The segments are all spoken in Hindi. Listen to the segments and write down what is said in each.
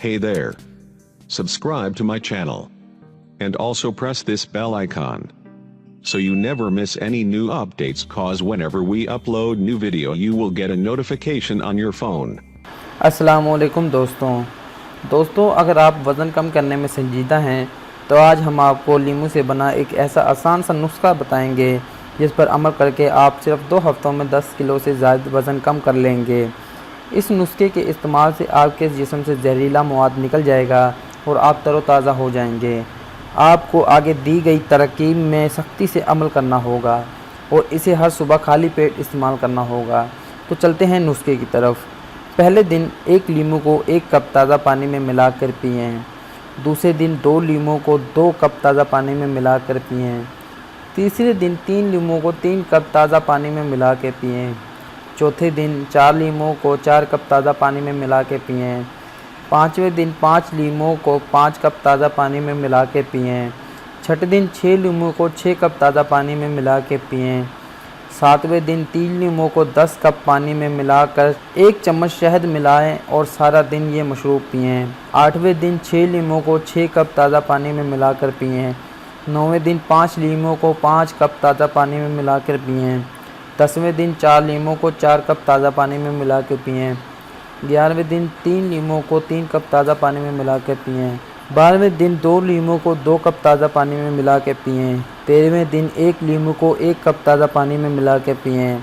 Hey there. Subscribe to my channel. And also press this bell icon. So you never miss any new updates, cause whenever we upload new video you will get a notification on your phone. अस्सलामुअलैकुम दोस्तों, अगर आप वज़न कम करने में संजीदा हैं तो आज हम आपको लीमू से बना एक ऐसा आसान सा नुस्खा बताएंगे जिस पर अमल करके आप सिर्फ 2 हफ्तों में 10 किलो से ज़्यादा वज़न कम कर लेंगे। इस नुस्खे के इस्तेमाल से आपके जिस्म से जहरीला मवाद निकल जाएगा और आप तरोताज़ा हो जाएंगे। आपको आगे दी गई तरकीब में सख्ती से अमल करना होगा और इसे हर सुबह खाली पेट इस्तेमाल करना होगा। तो चलते हैं नुस्खे की तरफ। पहले दिन 1 लीमू को 1 कप ताज़ा पानी में मिलाकर पिएं। दूसरे दिन 2 लीमू को 2 कप ताज़ा पानी में मिलाकर पिएं। तीसरे दिन 3 लीमू को 3 कप ताज़ा पानी में मिला के पिएं। चौथे दिन 4 लीमू को 4 कप ताज़ा पानी में मिला के पिएं। पाँचवें दिन 5 लीमू को 5 कप ताज़ा पानी में मिला के पिएं। छठे दिन 6 लीमू को 6 कप ताज़ा पानी में मिला के पिएं। सातवें दिन 3 लीमू को 10 कप पानी में मिलाकर 1 चम्मच शहद मिलाएं और सारा दिन ये मशरूब पिएं। आठवें दिन 6 लीमू को 6 कप ताज़ा पानी में मिलाकर पिएं। नौवें दिन 5 लीमू को 5 कप ताज़ा पानी में मिलाकर पिएं। 10वें दिन 4 लीमू को 4 कप ताज़ा पानी में मिला के पिएं। 11वें दिन 3 लीमू को 3 कप ताज़ा पानी में मिला के पिएं। 12वें दिन 2 लीमू को 2 कप ताज़ा पानी में मिला के पिएं। 13वें दिन 1 लीमू को 1 कप ताज़ा पानी में मिला के पिएं।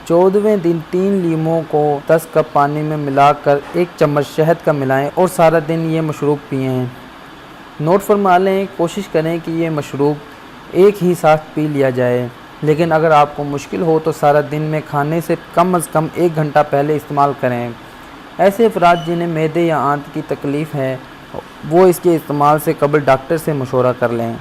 14वें दिन 3 लीमू को 10 कप पानी में मिलाकर 1 चम्मच शहद का मिलाएं और सारा दिन ये मशरूब पिएं। नोट फरमा लें, कोशिश करें कि ये मशरूब एक ही साथ पी लिया जाए, लेकिन अगर आपको मुश्किल हो तो सारा दिन में खाने से कम से कम 1 घंटा पहले इस्तेमाल करें। ऐसे अफराद जिन्हें मैदे या आंत की तकलीफ़ है वो इसके इस्तेमाल से कबल डॉक्टर से मशवरा कर लें।